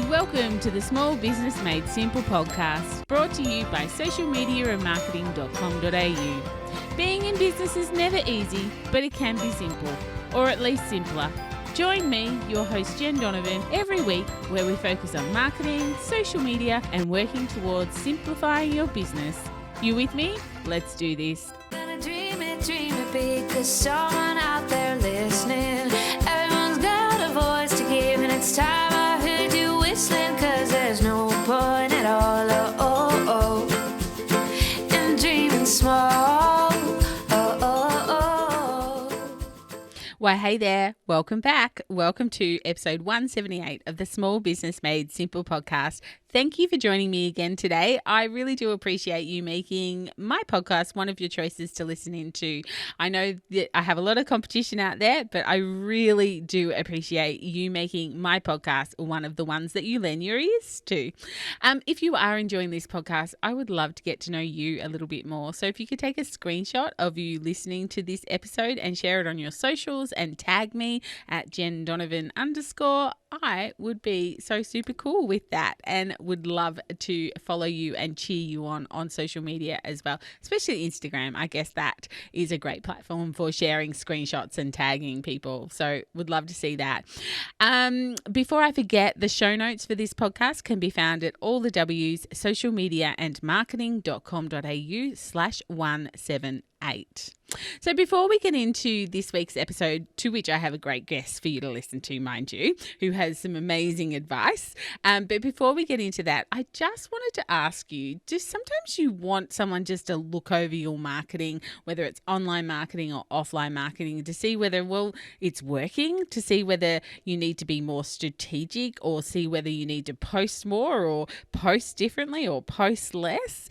Welcome to the Small Business Made Simple podcast, brought to you by socialmediaandmarketing.com.au. Being in business is never easy, but it can be simple, or at least simpler. Join me, your host Jen Donovan, every week where we focus on marketing, social media, and working towards simplifying your business. You with me? Let's do this. Gonna dream it big, 'cause someone out there listening. Everyone's got a voice to give, and it's time I heard you whistling, 'cause there's no point at all, in dreaming small. Why, hey there. Welcome back. Welcome to episode 178 of the Small Business Made Simple podcast. Thank you for joining me again today. I really do appreciate you making my podcast one of your choices to listen into. I know that I have a lot of competition out there, but I really do appreciate you making my podcast one of the ones that you lend your ears to. If you are enjoying this podcast, I would love to get to know you a little bit more. So if you could take a screenshot of you listening to this episode and share it on your socials and tag me at Jen Donovan _ I would be so super cool with that and would love to follow you and cheer you on social media as well, especially Instagram. I guess that is a great platform for sharing screenshots and tagging people. So would love to see that. Before I forget, the show notes for this podcast can be found at all the W's socialmediaandmarketing.com.au/178. So before we get into this week's episode, to which I have a great guest for you to listen to, mind you, who has some amazing advice. But before we get into that, I just wanted to ask you, do sometimes you want someone just to look over your marketing, whether it's online marketing or offline marketing, to see whether, well, it's working, to see whether you need to be more strategic or see whether you need to post more or post differently or post less.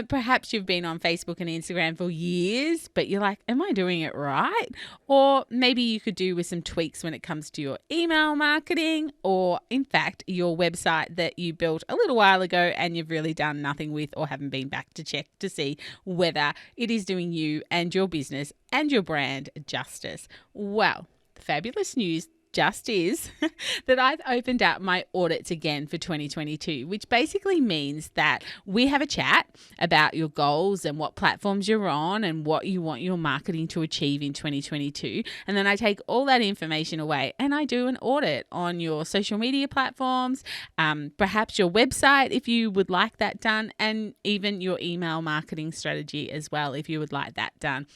Perhaps you've been on Facebook and Instagram for years, but you're like, am I doing it right? Or maybe you could do with some tweaks when it comes to your email marketing, or in fact, your website that you built a little while ago and you've really done nothing with or haven't been back to check to see whether it is doing you and your business and your brand justice. Well, fabulous news just is that I've opened up my audits again for 2022, which basically means that we have a chat about your goals and what platforms you're on and what you want your marketing to achieve in 2022. And then I take all that information away and I do an audit on your social media platforms, perhaps your website if you would like that done, and even your email marketing strategy as well if you would like that done.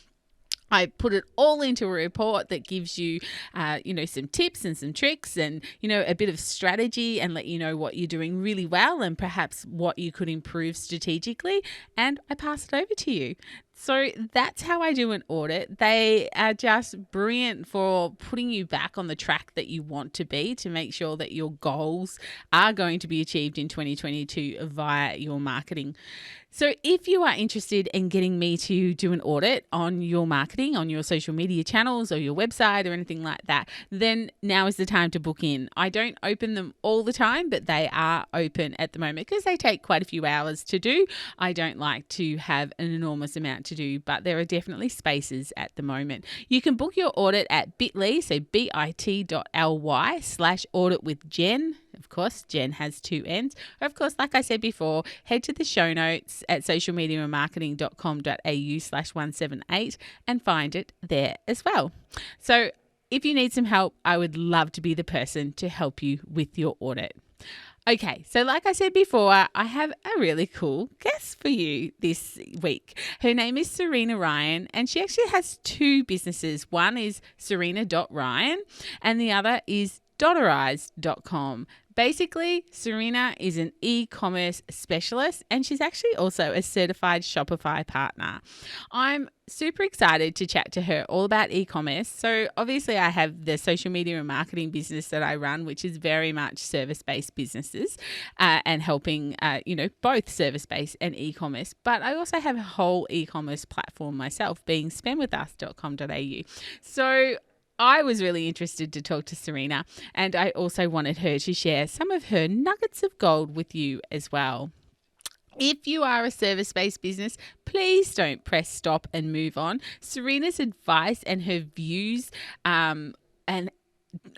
I put it all into a report that gives you, some tips and some tricks and, a bit of strategy, and let you know what you're doing really well and perhaps what you could improve strategically. And I pass it over to you. So that's how I do an audit. They are just brilliant for putting you back on the track that you want to be, to make sure that your goals are going to be achieved in 2022 via your marketing. So if you are interested in getting me to do an audit on your marketing, on your social media channels or your website or anything like that, then now is the time to book in. I don't open them all the time, but they are open at the moment because they take quite a few hours to do. I don't like to have an enormous amount to do, but there are definitely spaces at the moment. You can book your audit at bit.ly, so bit.ly/audit-with-Jen. Of course, Jen has 2 N's. Or of course, like I said before, head to the show notes at socialmediaandmarketing.com.au/178 and find it there as well. So if you need some help, I would love to be the person to help you with your audit. Okay, so like I said before, I have a really cool guest for you this week. Her name is Serena Ryan, and she actually has 2 businesses. One is serena.ryan and the other is Dotterize.com. Basically, Serena is an e-commerce specialist and she's actually also a certified Shopify partner. I'm super excited to chat to her all about e-commerce. So obviously I have the social media and marketing business that I run, which is very much service-based businesses and helping, both service-based and e-commerce. But I also have a whole e-commerce platform myself, being spendwithus.com.au. So I was really interested to talk to Serena, and I also wanted her to share some of her nuggets of gold with you as well. If you are a service-based business, please don't press stop and move on. Serena's advice and her views and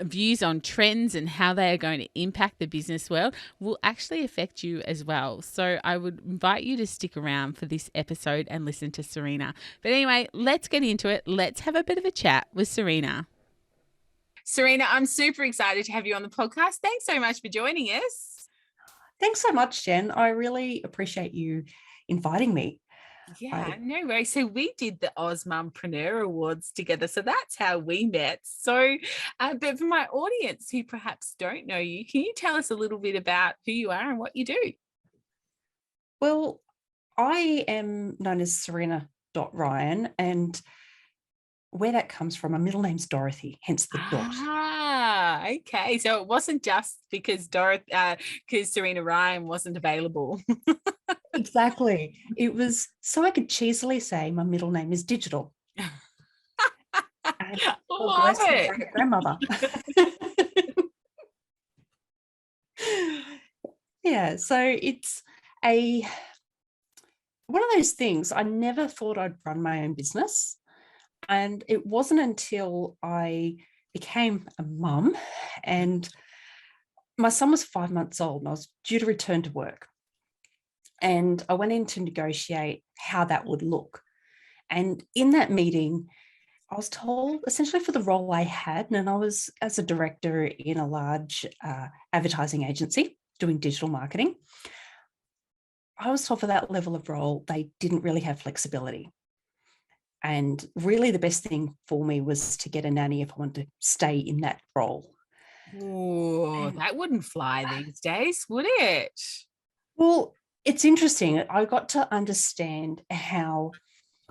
views on trends and how they are going to impact the business world will actually affect you as well. So I would invite you to stick around for this episode and listen to Serena. But anyway, let's get into it. Let's have a bit of a chat with Serena. Serena, I'm super excited to have you on the podcast. Thanks so much for joining us. Thanks so much, Jen. I really appreciate you inviting me. Yeah, no way. So we did the Oz Mumpreneur Awards together. So that's how we met. So, but for my audience who perhaps don't know you, can you tell us a little bit about who you are and what you do? Well, I am known as Serena.Ryan, and where that comes from, my middle name's Dorothy, hence the dot. Ah, okay. So it wasn't just because Serena Ryan wasn't available. Exactly. It was so I could cheesily say my middle name is digital. And Love it. My grandmother. Yeah, so it's one of those things. I never thought I'd run my own business. And it wasn't until I became a mum and my son was 5 months old and I was due to return to work. And I went in to negotiate how that would look. And in that meeting, I was told essentially for the role I had, and I was as a director in a large advertising agency doing digital marketing. I was told for that level of role, they didn't really have flexibility. And really the best thing for me was to get a nanny if I wanted to stay in that role. Oh, that wouldn't fly these days, would it? Well, it's interesting. I got to understand how,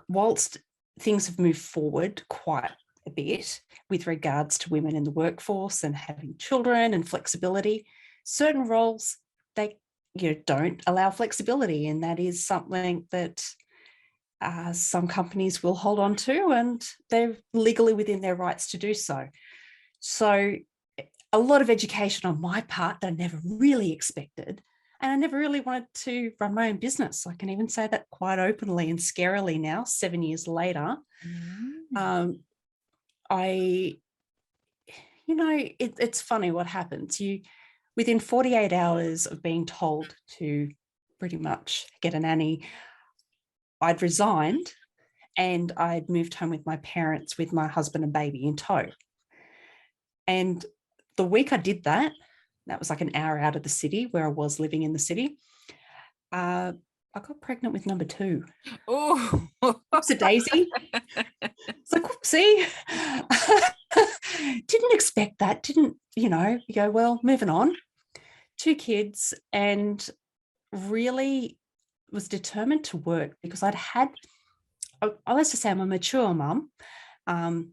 whilst things have moved forward quite a bit with regards to women in the workforce and having children and flexibility, certain roles, they don't allow flexibility. And that is something that some companies will hold on to, and they're legally within their rights to do so. So a lot of education on my part that I never really expected. And I never really wanted to run my own business. I can even say that quite openly and scarily now, 7 years later. It's funny what happens. Within 48 hours of being told to pretty much get a nanny, I'd resigned and I'd moved home with my parents with my husband and baby in tow. And the week I did that, that was like an hour out of the city where I was living in the city, I got pregnant with number 2. Oh, It's a daisy. It's like, whoopsie. Didn't expect that. You go, well, moving on. 2 kids, and really was determined to work because I like to say I'm a mature mum, and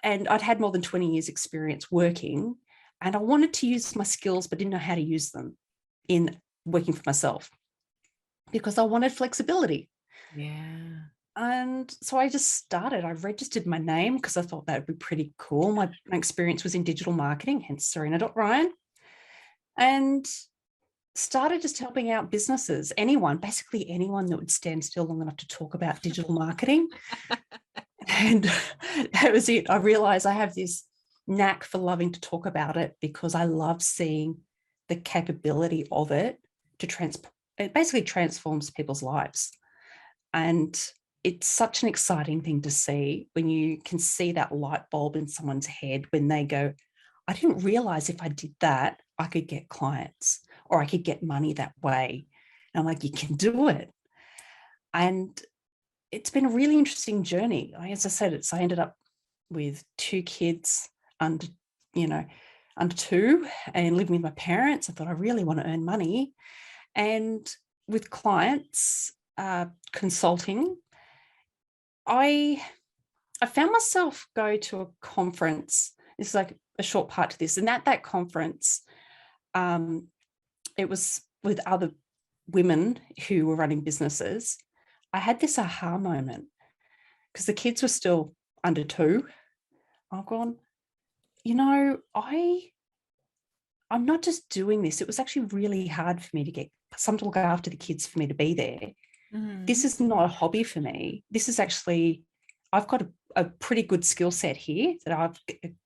I'd had more than 20 years experience working, and I wanted to use my skills but didn't know how to use them in working for myself because I wanted flexibility. Yeah. And so I just started. I registered my name because I thought that would be pretty cool. My experience was in digital marketing, hence Serena.Ryan, and started just helping out businesses, basically anyone that would stand still long enough to talk about digital marketing. And that was it. I realized I have this knack for loving to talk about it because I love seeing the capability of it to it basically transforms people's lives. And it's such an exciting thing to see when you can see that light bulb in someone's head when they go, I didn't realize if I did that, I could get clients or I could get money that way. And I'm like, you can do it. And it's been a really interesting journey. As I said, I ended up with 2 kids under 2 and living with my parents. I thought I really want to earn money. And with clients, consulting, I found myself go to a conference. It's like a short part to this. And at that conference, it was with other women who were running businesses. I had this aha moment because the kids were still under 2. I've gone, I'm not just doing this. It was actually really hard for me to get someone to look after the kids for me to be there. Mm-hmm. This is not a hobby for me. This is actually, I've got a pretty good skill set here that I've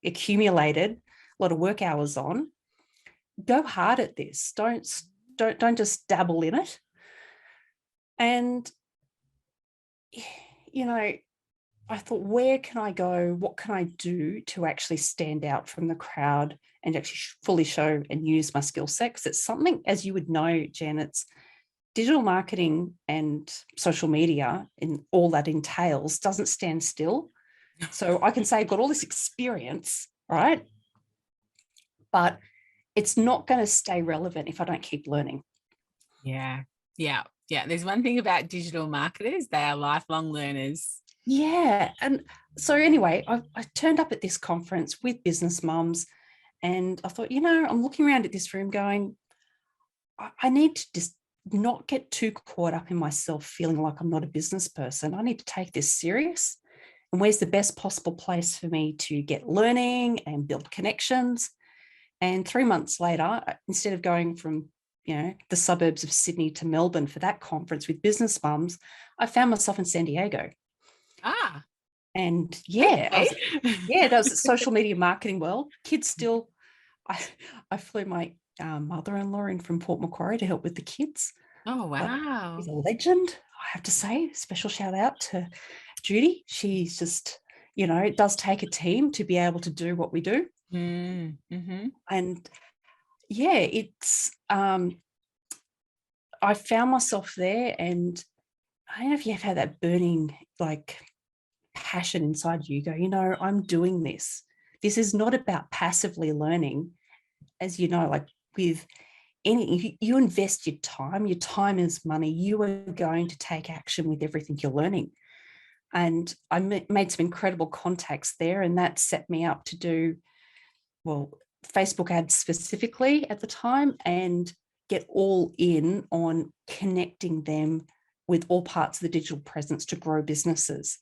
accumulated a lot of work hours on, go hard at this. Don't just dabble in it. And, you know, I thought, where can I go? What can I do to actually stand out from the crowd and actually fully show and use my skill set? Because it's something, as you would know, Jen, it's digital marketing and social media and all that entails doesn't stand still. So I can say I've got all this experience, right? But it's not going to stay relevant if I don't keep learning. Yeah. There's one thing about digital marketers, they are lifelong learners. Yeah. And so anyway, I turned up at this conference with business mums, and I thought, I'm looking around at this room going, I need to just not get too caught up in myself feeling like I'm not a business person. I need to take this serious. And where's the best possible place for me to get learning and build connections? And 3 months later, instead of going from, the suburbs of Sydney to Melbourne for that conference with business mums, I found myself in San Diego. And Okay. that was the social media marketing world. Kids still, I flew my mother-in-law in from Port Macquarie to help with the kids. Oh, wow. She's a legend, I have to say. Special shout out to Judy. She's just, it does take a team to be able to do what we do. Mm-hmm. And it's, I found myself there, and I don't know if you've had that burning, passion inside you, go, I'm doing this. This is not about passively learning. As you know, with if you invest your time is money, you are going to take action with everything you're learning. And I made some incredible contacts there, and that set me up to do, Facebook ads specifically at the time, and get all in on connecting them with all parts of the digital presence to grow businesses.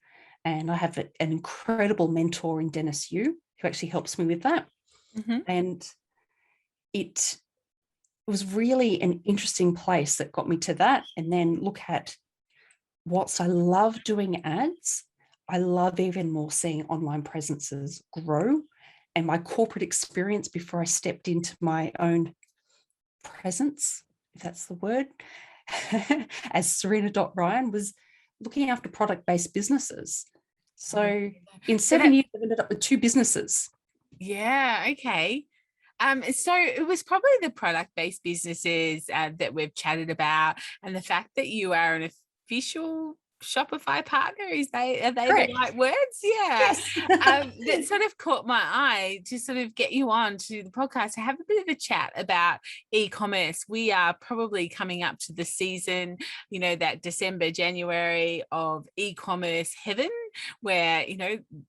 And I have an incredible mentor in Dennis Yu, who actually helps me with that. Mm-hmm. And it was really an interesting place that got me to that. And then look at, whilst I love doing ads, I love even more seeing online presences grow. And my corporate experience before I stepped into my own presence, if that's the word, as Serena.Ryan, was looking after product-based businesses. So in 7 years, I ended up with 2 businesses. Yeah, okay. So it was probably the product-based businesses that we've chatted about, and the fact that you are an official Shopify partner, are they Correct. the right words? Yeah. Yes. That sort of caught my eye to sort of get you on to the podcast to have a bit of a chat about e-commerce. We are probably coming up to the season, that December, January of e-commerce heaven, where,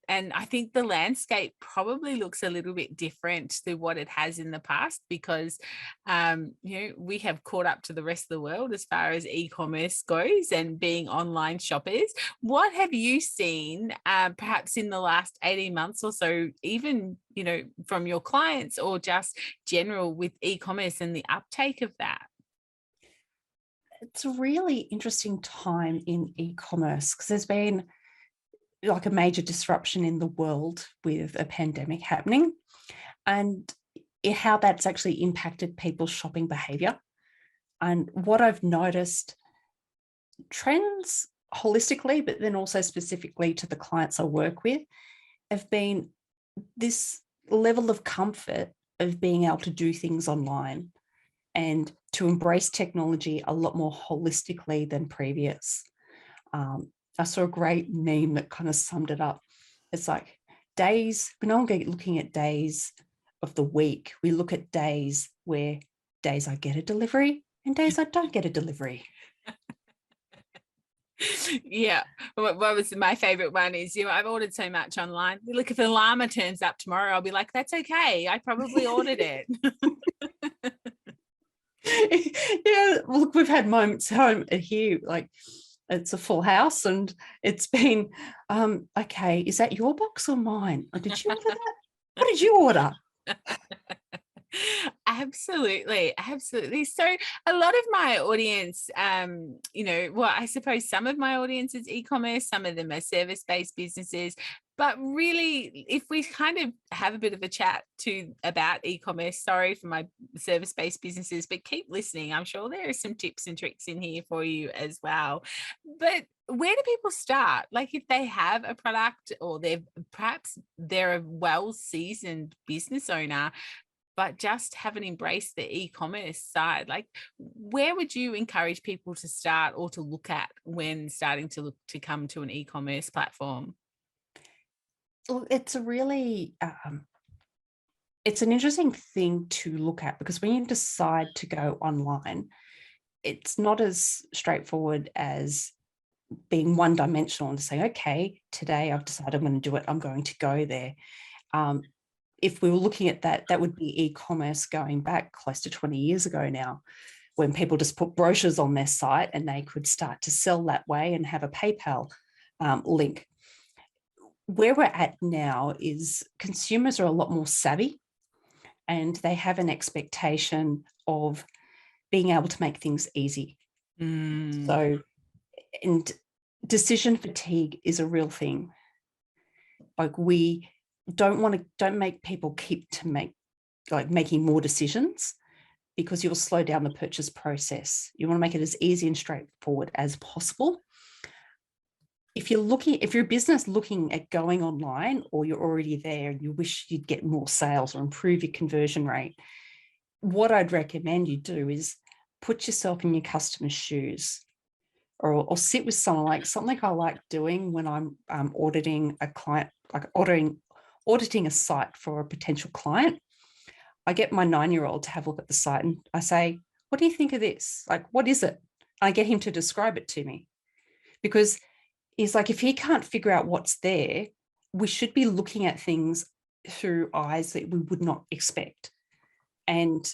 and I think the landscape probably looks a little bit different to what it has in the past, because, we have caught up to the rest of the world as far as e-commerce goes and being online shoppers. What have you seen perhaps in the last 18 months or so, even, from your clients or just general with e-commerce and the uptake of that? It's a really interesting time in e-commerce, because there's been a major disruption in the world with a pandemic happening, and how that's actually impacted people's shopping behavior. And what I've noticed, trends holistically, but then also specifically to the clients I work with, have been this level of comfort of being able to do things online and to embrace technology a lot more holistically than previous. I saw a great meme that kind of summed it up. It's like days, we no longer looking at days of the week. We look at days where days I get a delivery and days I don't get a delivery. Yeah. What was my favorite one is, I've ordered so much online. Look, if the llama turns up tomorrow, I'll be like, that's okay. I probably ordered it. Yeah. Look, we've had moments home here, it's a full house, and it's been, okay, is that your box or mine? Did you order that? What did you order? Absolutely. So a lot of my audience, I suppose some of my audience is e-commerce, some of them are service-based businesses, But really, if we kind of have a bit of a chat about e-commerce, sorry for my service-based businesses, but keep listening. I'm sure there are some tips and tricks in here for you as well. But where do people start? Like if they have a product or they're a well-seasoned business owner, but just haven't embraced the e-commerce side, like where would you encourage people to start or to look at when starting to look to come to an e-commerce platform? Well, it's a really it's an interesting thing to look at, because when you decide to go online, it's not as straightforward as being one dimensional and saying, okay, today I've decided I'm going to do it, I'm going to go there. If we were looking at that, that would be e-commerce going back close to 20 years ago now, when people just put brochures on their site and they could start to sell that way and have a PayPal link. Where we're at now is consumers are a lot more savvy, and they have an expectation of being able to make things easy. So, and decision fatigue is a real thing. Like we don't make people keep to making more decisions, because you'll slow down the purchase process. You want to make it as easy and straightforward as possible. If you're a business looking at going online, or you're already there and you wish you'd get more sales or improve your conversion rate, what I'd recommend you do is put yourself in your customer's shoes, or sit with someone. Like something I like doing when I'm auditing a client, like auditing a site for a potential client. I get my 9-year-old to have a look at the site and I say, what do you think of this? Like, what is it? I get him to describe it to me, because he's like, if he can't figure out what's there, we should be looking at things through eyes that we would not expect. And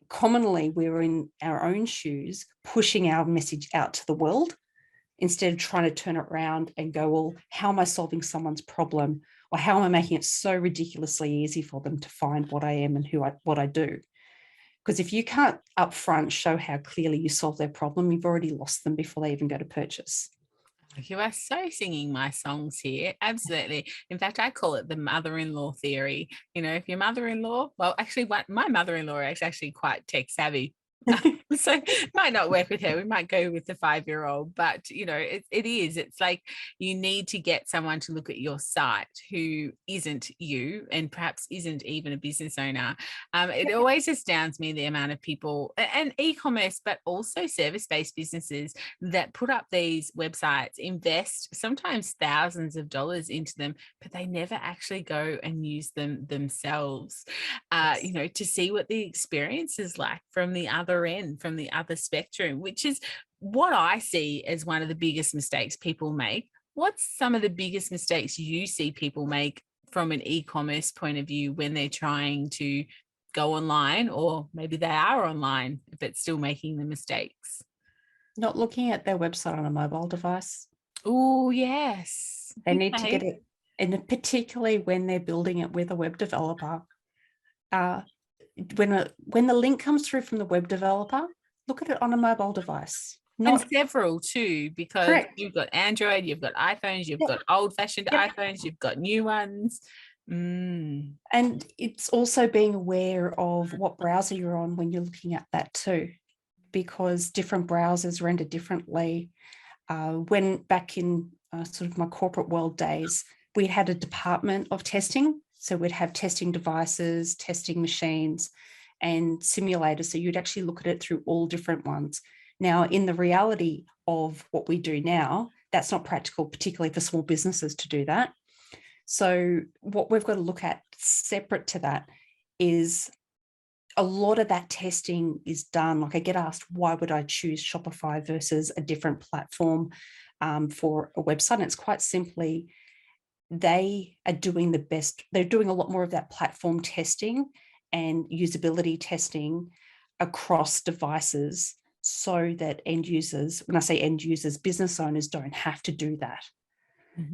commonly we're in our own shoes, pushing our message out to the world instead of trying to turn it around and go, well, how am I solving someone's problem? Or how am I making it so ridiculously easy for them to find what I am and what I do? Because if you can't upfront show how clearly you solve their problem, you've already lost them before they even go to purchase. You are so singing my songs here. Absolutely. In fact, I call it the mother-in-law theory. You know, if your mother-in-law, well, actually, my mother-in-law is actually quite tech savvy. So might not work with her. We might go with the 5-year-old, but you know, it's like you need to get someone to look at your site who isn't you and perhaps isn't even a business owner. It always astounds me the amount of people and e-commerce, but also service-based businesses that put up these websites, invest sometimes thousands of dollars into them, but they never actually go and use them themselves. You know, to see what the experience is like from the other end, from the other spectrum, which is what I see as one of the biggest mistakes people make. What's some of the biggest mistakes you see people make from an e-commerce point of view when they're trying to go online, or maybe they are online but still making the mistakes? Not looking at their website on a mobile device. Oh, yes. They need to get it, and particularly when they're building it with a web developer. When the link comes through from the web developer, look at it on a mobile device. And several too, because Correct. You've got Android, you've got iPhones, you've got old-fashioned iPhones, you've got new ones. And it's also being aware of what browser you're on when you're looking at that too, because different browsers render differently. When back in sort of my corporate world days, we had a department of testing. So we'd have testing devices, testing machines, and simulators. So you'd actually look at it through all different ones. Now, in the reality of what we do now, that's not practical, particularly for small businesses to do that. So what we've got to look at separate to that is a lot of that testing is done. Like I get asked, why would I choose Shopify versus a different platform for a website? And it's quite simply, they are doing the best. They're doing a lot more of that platform testing and usability testing across devices, so that end users, when I say end users, business owners, don't have to do that.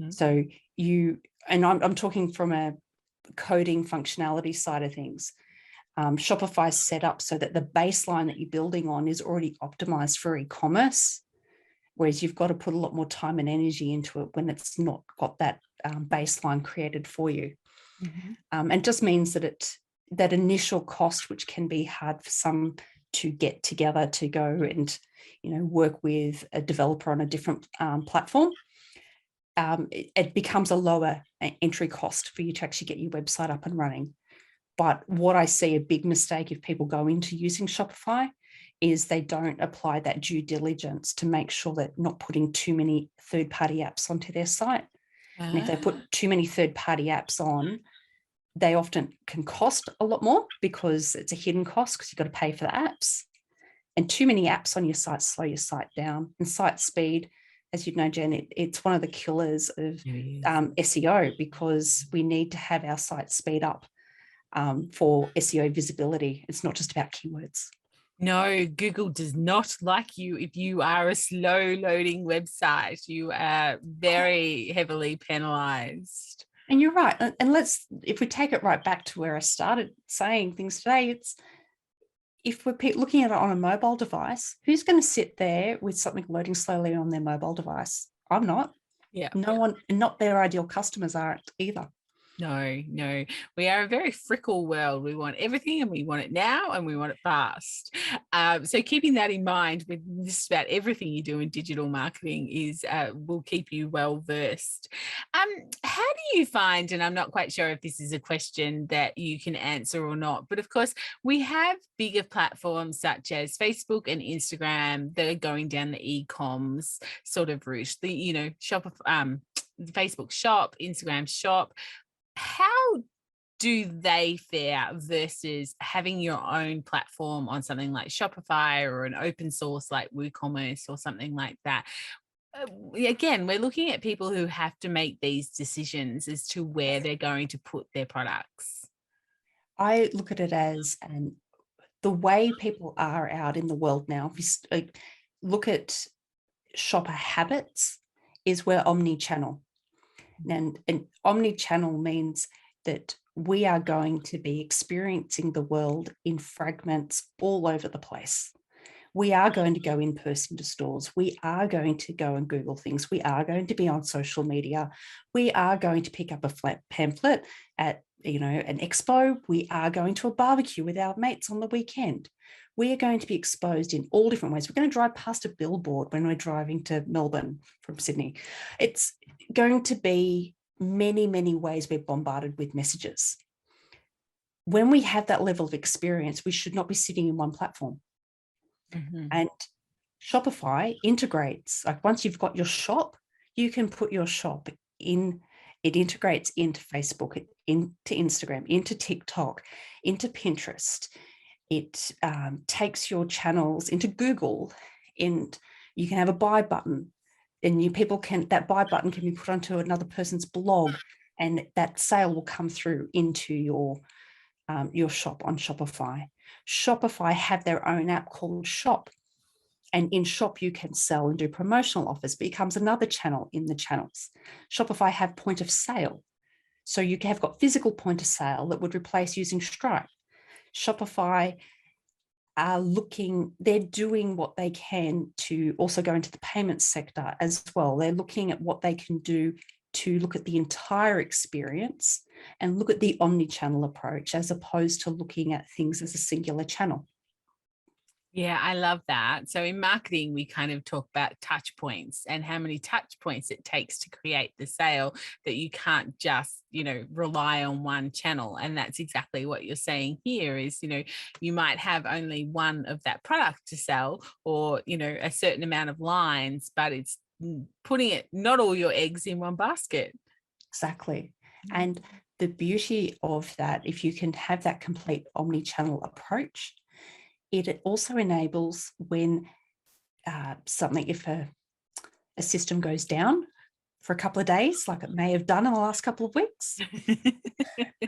So I'm talking from a coding functionality side of things. Shopify is set up so that the baseline that you're building on is already optimized for e-commerce. whereas you've got to put a lot more time and energy into it when it's not got that baseline created for you. And just means that that initial cost, which can be hard for some to get together to go and, work with a developer on a different platform, it becomes a lower entry cost for you to actually get your website up and running. But what I see a big mistake if people go into using Shopify is they don't apply that due diligence to make sure they're not putting too many third-party apps onto their site. And if they put too many third-party apps on, they often can cost a lot more because it's a hidden cost because you've got to pay for the apps. And too many apps on your site slow your site down. And site speed, as you know, Jen, it's one of the killers of SEO, because we need to have our site speed up for SEO visibility. It's not just about keywords. No, Google does not like you if you are a slow loading website. You are very heavily penalized. And you're right. And if we take it right back to where I started saying things today, it's if we're looking at it on a mobile device, who's going to sit there with something loading slowly on their mobile device? I'm not. Yeah. No one, not their ideal customers are either. No. We are a very fickle world. We want everything and we want it now and we want it fast. So keeping that in mind with just about everything you do in digital marketing will keep you well versed. How do you find, and I'm not quite sure if this is a question that you can answer or not, but of course we have bigger platforms such as Facebook and Instagram that are going down the e-coms sort of route. The, Facebook shop, Instagram shop. How do they fare versus having your own platform on something like Shopify or an open source like WooCommerce or something like that? Again, we're looking at people who have to make these decisions as to where they're going to put their products. I look at it as the way people are out in the world now. If you look at shopper habits, is we're omni-channel. And omni-channel means that we are going to be experiencing the world in fragments all over the place. We are going to go in person to stores. We are going to go and Google things. We are going to be on social media. We are going to pick up a flat pamphlet at an expo. We are going to a barbecue with our mates on the weekend. We are going to be exposed in all different ways. We're going to drive past a billboard when we're driving to Melbourne from Sydney. It's going to be many, many ways we're bombarded with messages. When we have that level of experience, we should not be sitting in one platform. And Shopify integrates, like once you've got your shop, you can put your shop in, it integrates into Facebook, into Instagram, into TikTok, into Pinterest. It takes your channels into Google, and you can have a buy button, and that buy button can be put onto another person's blog, and that sale will come through into your shop on Shopify. Shopify have their own app called Shop, and in Shop you can sell and do promotional offers. It becomes another channel in the channels. Shopify have point of sale, so you have got physical point of sale that would replace using Stripe. Shopify they're doing what they can to also go into the payments sector as well. They're looking at what they can do to look at the entire experience and look at the omni-channel approach as opposed to looking at things as a singular channel. Yeah, I love that. So in marketing, we kind of talk about touch points and how many touch points it takes to create the sale, that you can't just, rely on one channel. And that's exactly what you're saying here is, you might have only one of that product to sell or, a certain amount of lines, but it's putting not all your eggs in one basket. Exactly. And the beauty of that, if you can have that complete omni-channel approach, it also enables when if a system goes down for a couple of days, like it may have done in the last couple of weeks,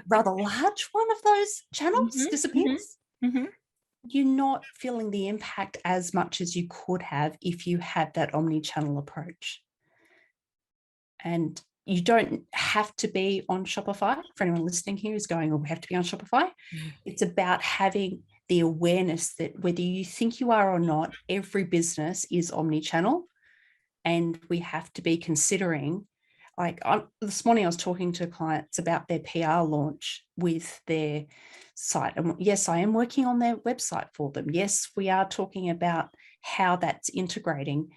rather large one of those channels disappears, you're not feeling the impact as much as you could have if you had that omni-channel approach. And you don't have to be on Shopify. For anyone listening here who's going, we have to be on Shopify. It's about having the awareness that whether you think you are or not, every business is omni-channel. And we have to be considering, like this morning I was talking to clients about their PR launch with their site. And yes, I am working on their website for them. Yes, we are talking about how that's integrating,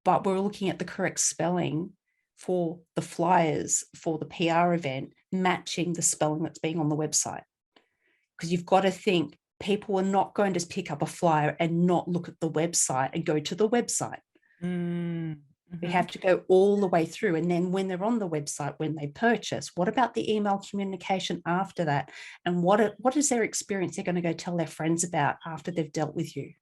but we're looking at the correct spelling for the flyers for the PR event, matching the spelling that's being on the website. Because you've got to think people are not going to pick up a flyer and not look at the website and go to the website. We have to go all the way through. And then when they're on the website, when they purchase, what about the email communication after that? And what is their experience they're going to go tell their friends about after they've dealt with you?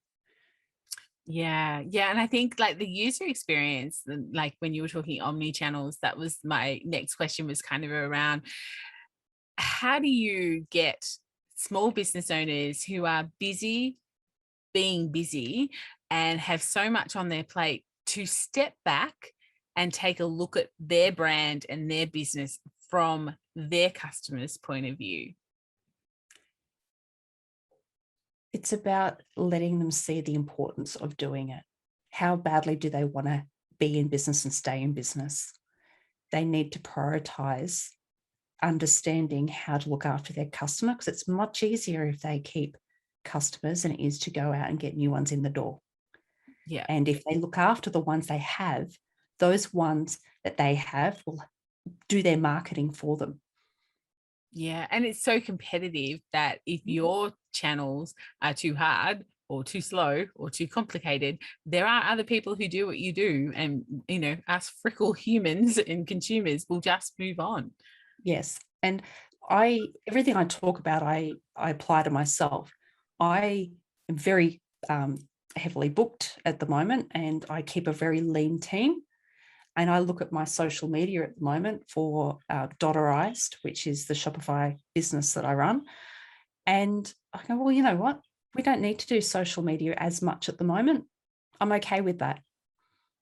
Yeah. And I think like the user experience, like when you were talking omni-channels, that was my next question, was kind of around how do you get small business owners who are busy being busy and have so much on their plate to step back and take a look at their brand and their business from their customers' point of view? It's about letting them see the importance of doing it. How badly do they want to be in business and stay in business? They need to prioritize understanding how to look after their customer, because it's much easier if they keep customers than it is to go out and get new ones in the door. Yeah. And if they look after the ones they have, those ones that they have will do their marketing for them. Yeah. And it's so competitive that if your channels are too hard or too slow or too complicated, there are other people who do what you do. And, you know, us frickle humans and consumers will just move on. Yes. And everything I talk about, I apply to myself. I am very heavily booked at the moment, and I keep a very lean team. And I look at my social media at the moment for Dotterized, which is the Shopify business that I run. And I go, well, you know what? We don't need to do social media as much at the moment. I'm okay with that,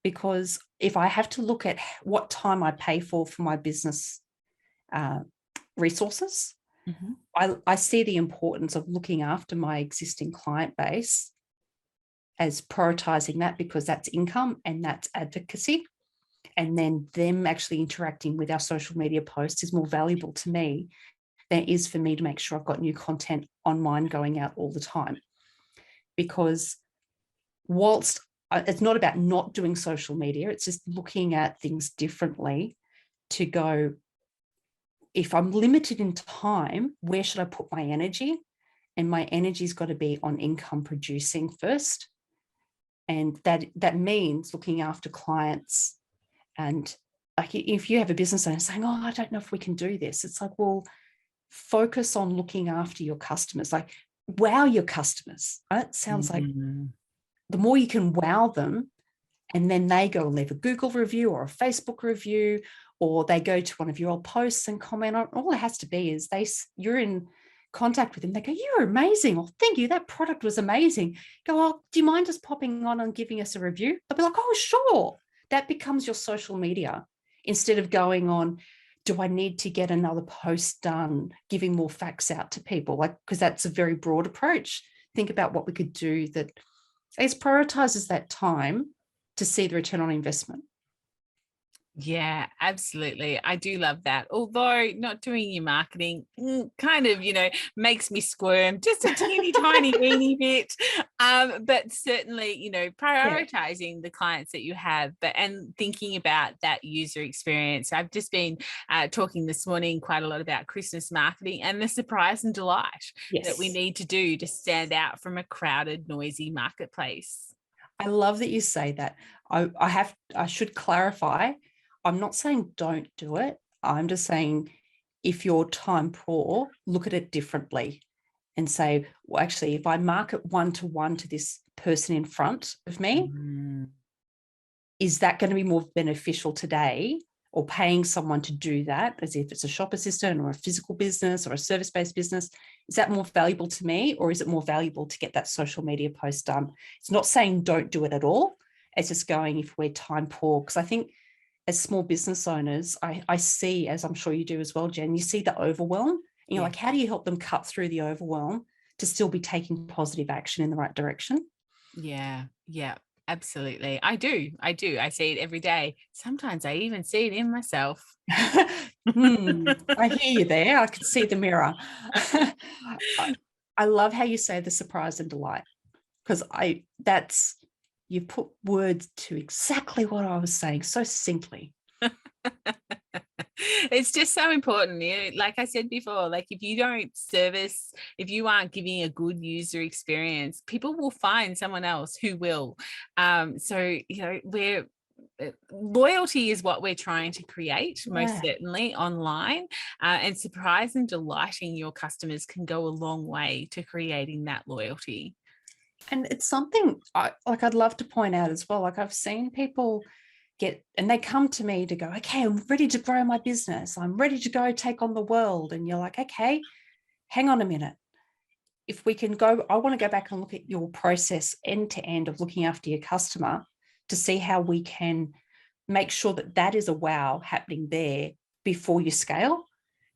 because if I have to look at what time I pay for my business resources, I see the importance of looking after my existing client base as prioritizing that, because that's income and that's advocacy. And then them actually interacting with our social media posts is more valuable to me than it is for me to make sure I've got new content on mine going out all the time. Because whilst it's not about not doing social media, it's just looking at things differently to go, if I'm limited in time, where should I put my energy? And my energy's got to be on income producing first. And that means looking after clients. And like, if you have a business owner saying, oh, I don't know if we can do this, it's like, well, focus on looking after your customers, like wow your customers. It sounds like the more you can wow them, and then they go and leave a Google review or a Facebook review, or they go to one of your old posts and comment on, all it has to be is you're in contact with them. They go, you're amazing. Oh, thank you. That product was amazing. Go, oh, do you mind just popping on and giving us a review? They'll be like, oh, sure. That becomes your social media, instead of going on, do I need to get another post done, giving more facts out to people? Like, because that's a very broad approach. Think about what we could do that prioritizes that time to see the return on investment. Yeah, absolutely. I do love that. Although not doing your marketing kind of, makes me squirm just a teeny tiny bit. But certainly, prioritizing the clients that you have, and thinking about that user experience. I've just been talking this morning quite a lot about Christmas marketing and the surprise and delight that we need to do to stand out from a crowded, noisy marketplace. I love that you say that. I should clarify. I'm not saying don't do it. I'm just saying, if you're time poor, look at it differently and say, well, actually, if I market one-to-one to this person in front of me, is that going to be more beneficial today, or paying someone to do that, as if it's a shop assistant or a physical business or a service-based business? Is that more valuable to me, or is it more valuable to get that social media post done? It's not saying don't do it at all. It's just going, if we're time poor, because I think as small business owners, I see, as I'm sure you do as well, Jen, you see the overwhelm. And you're like, how do you help them cut through the overwhelm to still be taking positive action in the right direction? Yeah. Absolutely. I do. I see it every day. Sometimes I even see it in myself. I hear you there. I can see the mirror. I love how you say the surprise and delight, because you put words to exactly what I was saying so succinctly. It's just so important. Like I said before, like if you aren't giving a good user experience, people will find someone else who will. So, loyalty is what we're trying to create, most certainly online, and surprise and delighting your customers can go a long way to creating that loyalty. And it's something I'd love to point out as well. Like I've seen people and they come to me to go, okay, I'm ready to grow my business. I'm ready to go take on the world. And you're like, okay, hang on a minute. If we can go, I want to go back and look at your process end to end of looking after your customer to see how we can make sure that is a wow happening there before you scale.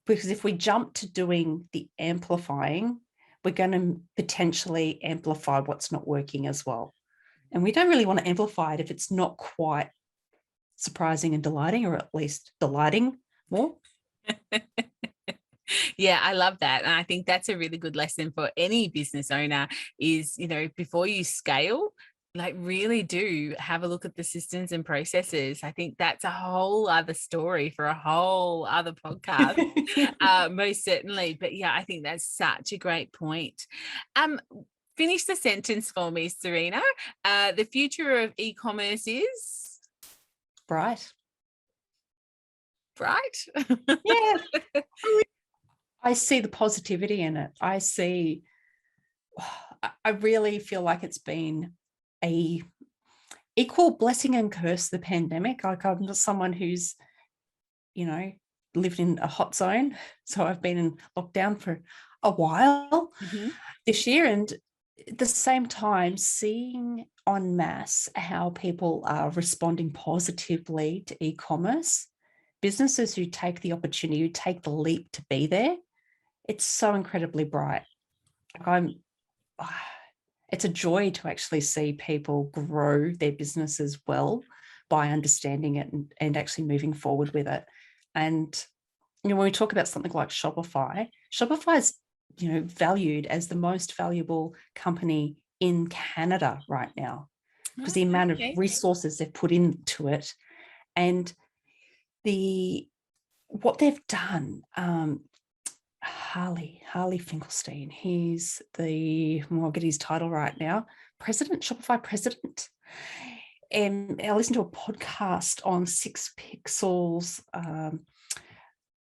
Because if we jump to doing the amplifying, we're going to potentially amplify what's not working as well. And we don't really want to amplify it if it's not quite surprising and delighting, or at least delighting more. Yeah, I love that. And I think that's a really good lesson for any business owner is, before you scale, like really do have a look at the systems and processes. I think that's a whole other story for a whole other podcast, most certainly. But yeah, I think that's such a great point. Finish the sentence for me, Serena. The future of e-commerce is Bright. Yeah. I see the positivity in it. I really feel like it's been a equal blessing and curse, the pandemic. Like I'm not someone who's, lived in a hot zone. So I've been in lockdown for a while this year. And at the same time, seeing en masse how people are responding positively to e-commerce, businesses who take the opportunity, who take the leap to be there, it's so incredibly bright. It's a joy to actually see people grow their businesses well by understanding it and actually moving forward with it. And when we talk about something like Shopify is valued as the most valuable company in Canada right now, because the amount of resources they've put into it and what they've done. Harley Finkelstein. He's I'll get his title right now, Shopify president. And I listened to a podcast on 6 Pixels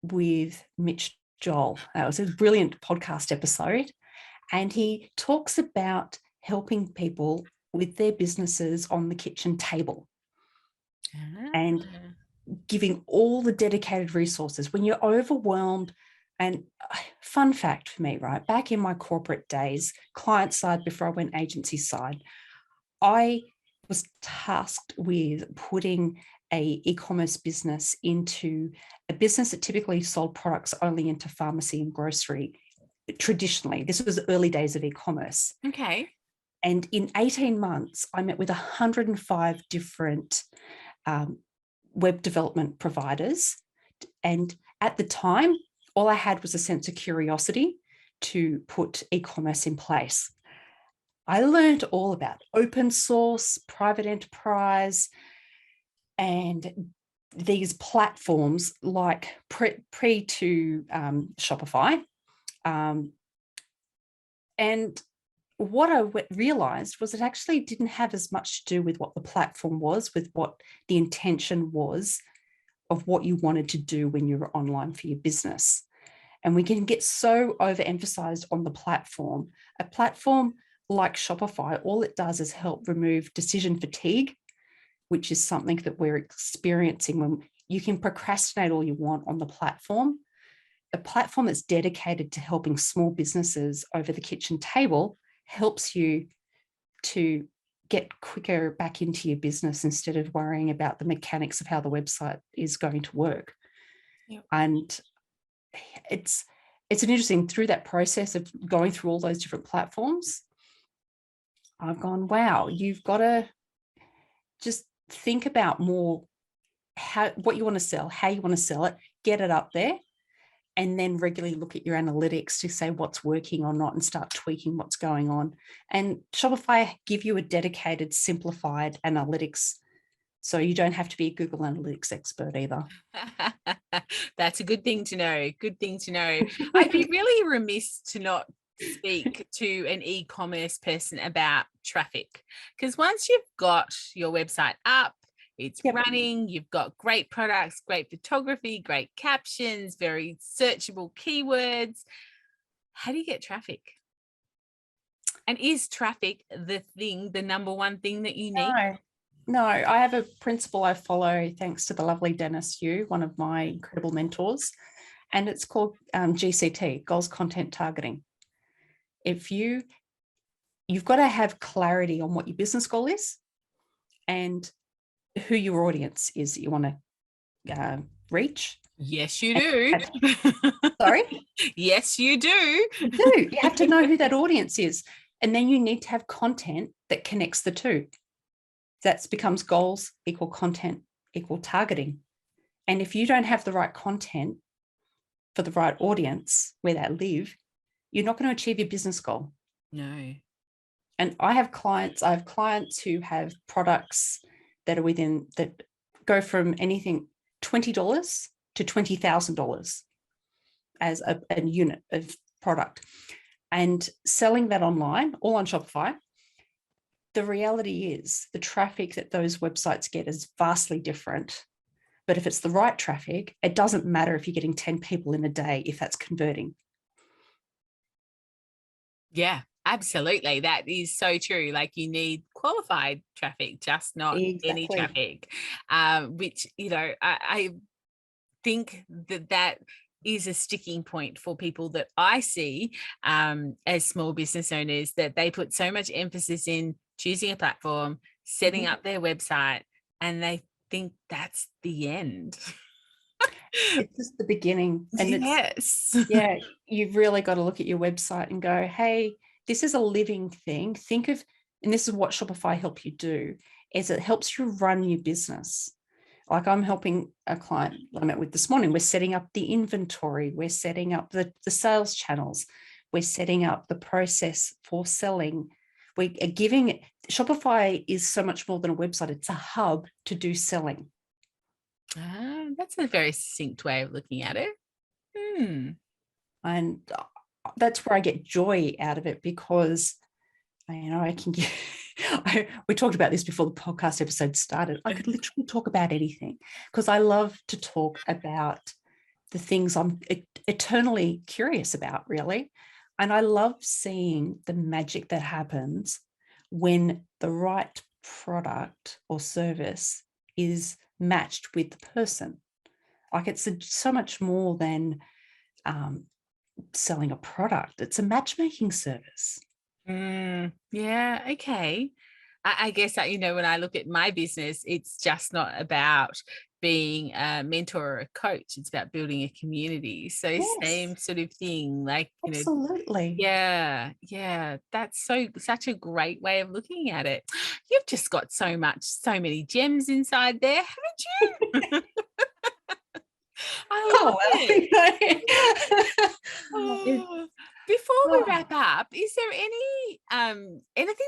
with Mitch Joel. It was a brilliant podcast episode. And he talks about helping people with their businesses on the kitchen table and giving all the dedicated resources when you're overwhelmed. And fun fact for me, right? Back in my corporate days, client side before I went agency side, I was tasked with putting a e-commerce business into a business that typically sold products only into pharmacy and grocery. Traditionally, this was the early days of e-commerce. Okay. And in 18 months, I met with 105 different web development providers. And at the time, all I had was a sense of curiosity to put e-commerce in place. I learned all about open source, private enterprise, and these platforms like pre to Shopify. And what I realized was it actually didn't have as much to do with what the platform was, with what the intention was of what you wanted to do when you were online for your business. And we can get so overemphasized on the platform. A platform like Shopify, all it does is help remove decision fatigue, which is something that we're experiencing when you can procrastinate all you want on the platform. A platform that's dedicated to helping small businesses over the kitchen table helps you to get quicker back into your business instead of worrying about the mechanics of how the website is going to work. Yep. And it's an interesting, through that process of going through all those different platforms, I've gone, wow, you've got to just think about more what you want to sell, how you want to sell it, get it up there, and then regularly look at your analytics to say what's working or not and start tweaking what's going on. And Shopify give you a dedicated, simplified analytics, so you don't have to be a Google Analytics expert either. That's a good thing to know. Good thing to know. I'd be really remiss to not speak to an e-commerce person about traffic, because once you've got your website up, it's running, you've got great products, great photography, great captions, very searchable keywords. How do you get traffic? And is traffic the number one thing that you need? No, I have a principle I follow thanks to the lovely Dennis Yu, one of my incredible mentors, and it's called GCT, Goals Content Targeting. You've got to have clarity on what your business goal is and who your audience is that you want to reach. Yes, you do. Sorry? Yes, you do. You do. You have to know who that audience is. And then you need to have content that connects the two. That becomes goals equal content equal targeting. And if you don't have the right content for the right audience where they live, you're not going to achieve your business goal. No. And I have clients who have products that go from anything $20 to $20,000 as a unit of product, and selling that online, all on Shopify. The reality is the traffic that those websites get is vastly different. But if it's the right traffic, it doesn't matter if you're getting 10 people in a day, if that's converting. Yeah, absolutely. That is so true. Like, you need qualified traffic, just not any traffic, which, I think that is a sticking point for people that I see as small business owners, that they put so much emphasis in choosing a platform, setting up their website, and they think that's the end. It's just the beginning. And yes. You've really got to look at your website and go, hey, this is a living thing. Think of, and this is what Shopify help you do, is it helps you run your business. Like, I'm helping a client I met with this morning. We're setting up the inventory. We're setting up the sales channels. We're setting up the process for selling. We are giving Shopify is so much more than a website. It's a hub to do selling. That's a very succinct way of looking at it. And that's where I get joy out of it, because I can get, we talked about this before the podcast episode started. I could literally talk about anything, because I love to talk about the things I'm eternally curious about, really. And I love seeing the magic that happens when the right product or service is matched with the person. Like, it's so much more than selling a product. It's a matchmaking service. Yeah, okay. I guess that, when I look at my business, it's just not about being a mentor or a coach. It's about building a community. So yes. Same sort of thing. Like, absolutely. Yeah. That's such a great way of looking at it. You've just got so many gems inside there, haven't you? I love it. Before we wrap up, is there anything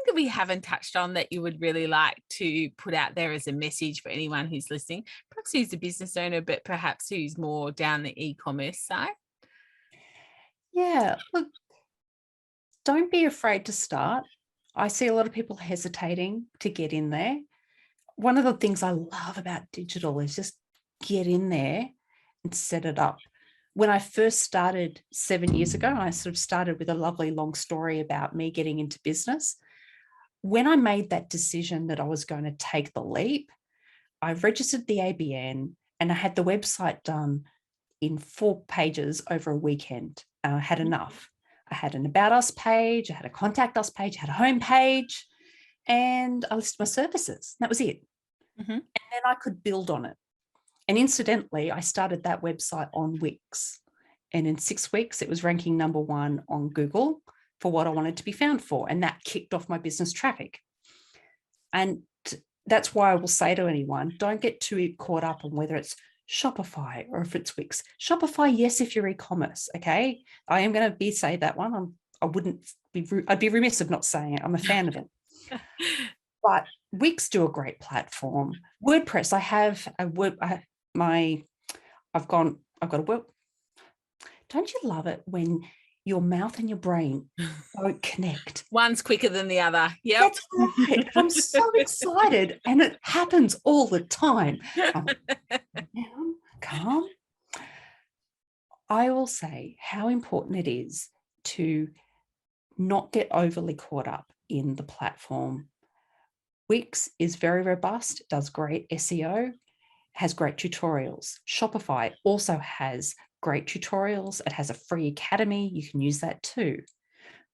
that we haven't touched on that you would really like to put out there as a message for anyone who's listening, perhaps who's a business owner, but perhaps who's more down the e-commerce side? Yeah, look, don't be afraid to start. I see a lot of people hesitating to get in there. One of the things I love about digital is just get in there and set it up. When I first started 7 years ago, I sort of started with a lovely long story about me getting into business. When I made that decision that I was going to take the leap, I registered the ABN and I had the website done in 4 pages over a weekend. I had enough. I had an About Us page, I had a Contact Us page, I had a home page, and I listed my services. That was it. And then I could build on it. And incidentally, I started that website on Wix. And in 6 weeks, it was ranking number 1 on Google for what I wanted to be found for. And that kicked off my business traffic. And that's why I will say to anyone, don't get too caught up on whether it's Shopify or if it's Wix. Shopify, yes, if you're e-commerce, okay? I am going to say that one. I'd be remiss of not saying it. I'm a fan of it. But Wix do a great platform. WordPress, I've got a word. Don't you love it when your mouth and your brain don't connect? One's quicker than the other. Yep. That's right. I'm so excited, and it happens all the time. Calm. I will say how important it is to not get overly caught up in the platform. Wix is very robust, does great SEO, has great tutorials. Shopify also has great tutorials. It has a free academy. You can use that too.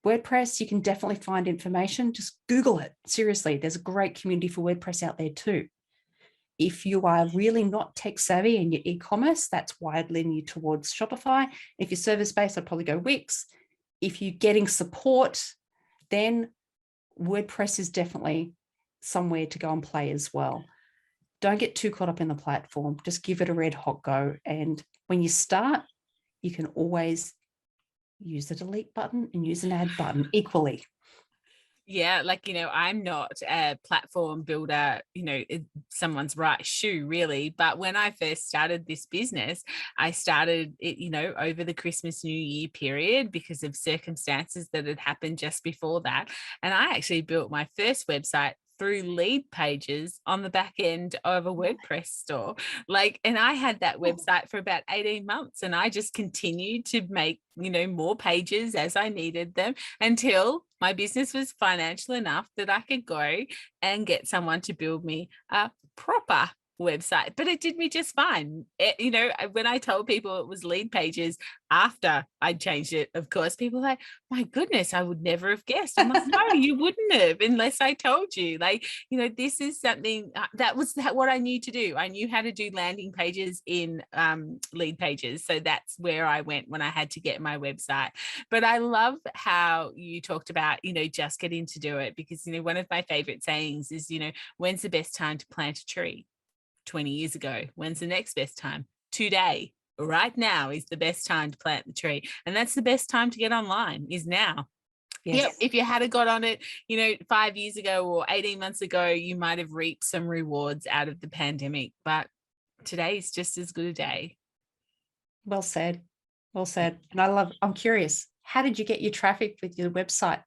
WordPress, you can definitely find information. Just Google it. Seriously, there's a great community for WordPress out there too. If you are really not tech savvy in your e-commerce, that's why I'd lean you towards Shopify. If you're service-based, I'd probably go Wix. If you're getting support, then WordPress is definitely somewhere to go and play as well. Don't get too caught up in the platform. Just give it a red hot go. And when you start, you can always use the delete button and use an add button equally. Yeah, like, I'm not a platform builder, someone's right shoe really. But when I first started this business, I started it, over the Christmas New Year period because of circumstances that had happened just before that. And I actually built my first website through lead pages on the back end of a WordPress store. And I had that website for about 18 months and I just continued to make, more pages as I needed them until my business was financial enough that I could go and get someone to build me a proper website. But it did me just fine. When I told people it was lead pages after I changed it, of course, people were like, my goodness, I would never have guessed. I'm like, no, you wouldn't have unless I told you. This is something that was what I knew to do. I knew how to do landing pages in lead pages. So that's where I went when I had to get my website. But I love how you talked about, just getting to do it because, one of my favorite sayings is, when's the best time to plant a tree? 20 years ago. When's the next best time? Today. Right now is the best time to plant the tree. And that's the best time to get online is now. Yes. Yep. If you had got on it, 5 years ago or 18 months ago, you might have reaped some rewards out of the pandemic. But today is just as good a day. Well said. Well said. And I'm curious, how did you get your traffic with your website?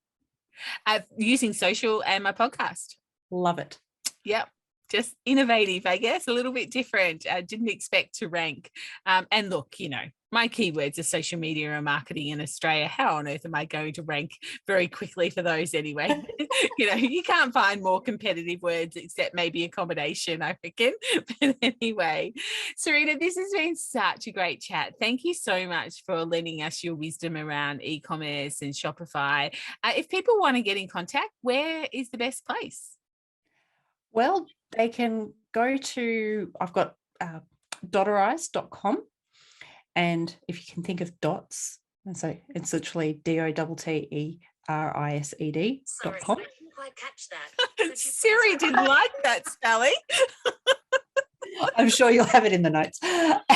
Using social and my podcast. Love it. Yep. Just innovative, I guess, a little bit different. I didn't expect to rank. And look, my keywords are social media and marketing in Australia. How on earth am I going to rank very quickly for those anyway? You can't find more competitive words except maybe accommodation, I reckon. But anyway, Serena, this has been such a great chat. Thank you so much for lending us your wisdom around e-commerce and Shopify. If people want to get in contact, where is the best place? Well, they can go to, I've got dotterised.com. And if you can think of dots, and so it's literally dotterised.com. I didn't quite catch that. Siri didn't like that spelling. I'm sure you'll have it in the notes. I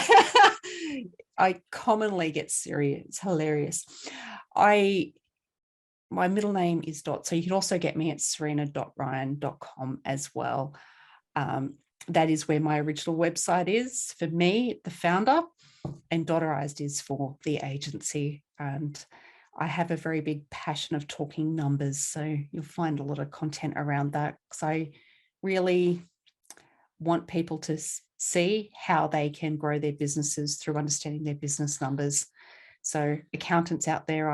commonly get Siri. It's hilarious. My middle name is Dot, so you can also get me at serena.ryan.com as well. That is where my original website is for me, the founder, and Dotterised is for the agency. And I have a very big passion of talking numbers, so you'll find a lot of content around that. So I really want people to see how they can grow their businesses through understanding their business numbers. So accountants out there,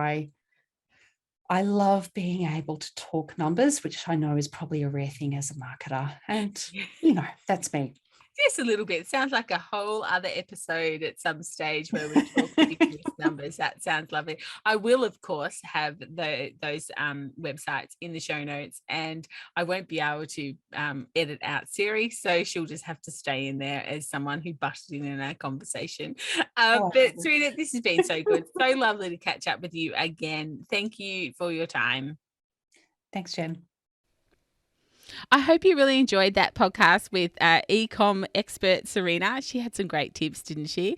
I love being able to talk numbers, which I know is probably a rare thing as a marketer. And, that's me. Just a little bit. Sounds like a whole other episode at some stage where we talk business numbers. That sounds lovely. I will, of course, have those websites in the show notes, and I won't be able to edit out Siri, so she'll just have to stay in there as someone who butted in our conversation. But Serena, this has been so good. So lovely to catch up with you again. Thank you for your time. Thanks, Jen. I hope you really enjoyed that podcast with e-com expert Serena. She had some great tips, didn't she?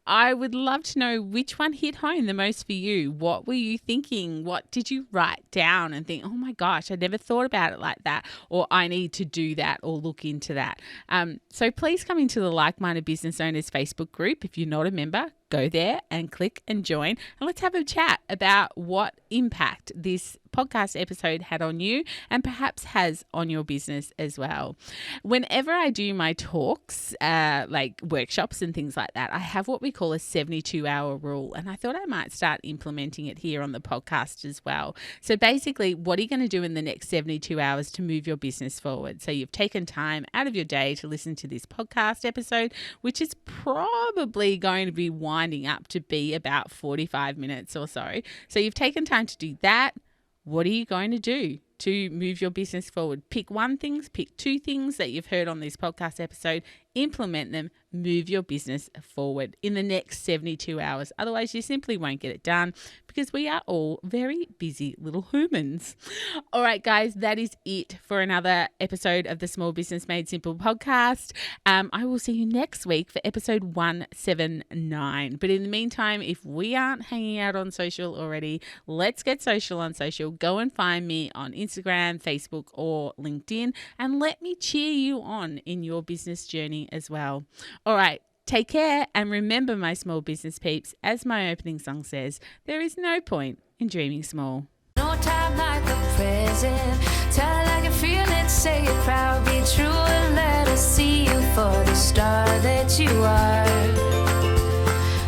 I would love to know which one hit home the most for you. What were you thinking? What did you write down and think, oh my gosh, I never thought about it like that, or I need to do that or look into that. So please come into the Like-Minded Business Owners Facebook group. If you're not a member, go there and click and join, and let's have a chat about what impact this podcast episode had on you and perhaps has on your business as well. Whenever I do my talks, like workshops and things like that, I have what we call a 72-hour rule, and I thought I might start implementing it here on the podcast as well. So basically, what are you going to do in the next 72 hours to move your business forward? So you've taken time out of your day to listen to this podcast episode, which is probably going to be winding up to be about 45 minutes or so. So you've taken time to do that. What are you going to do to move your business forward? Pick one thing, pick two things that you've heard on this podcast episode, implement them, move your business forward in the next 72 hours. Otherwise, you simply won't get it done because we are all very busy little humans. All right, guys, that is it for another episode of the Small Business Made Simple podcast. I will see you next week for episode 179. But in the meantime, if we aren't hanging out on social already, let's get social on social. Go and find me on Instagram, Facebook, or LinkedIn, and let me cheer you on in your business journey as well. All right, take care, and remember, my small business peeps, as my opening song says, there is no point in dreaming small. No time like the present. Tell it like you feel it, say it proud, be true, and let us see you for the star that you are.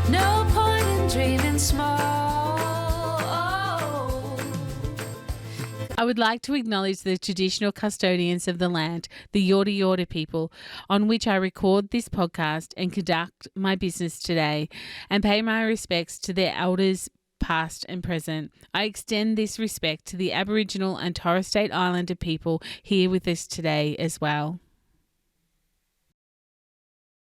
No point in dreaming small. I would like to acknowledge the traditional custodians of the land, the Yorta Yorta people, on which I record this podcast and conduct my business today, and pay my respects to their elders, past and present. I extend this respect to the Aboriginal and Torres Strait Islander people here with us today as well.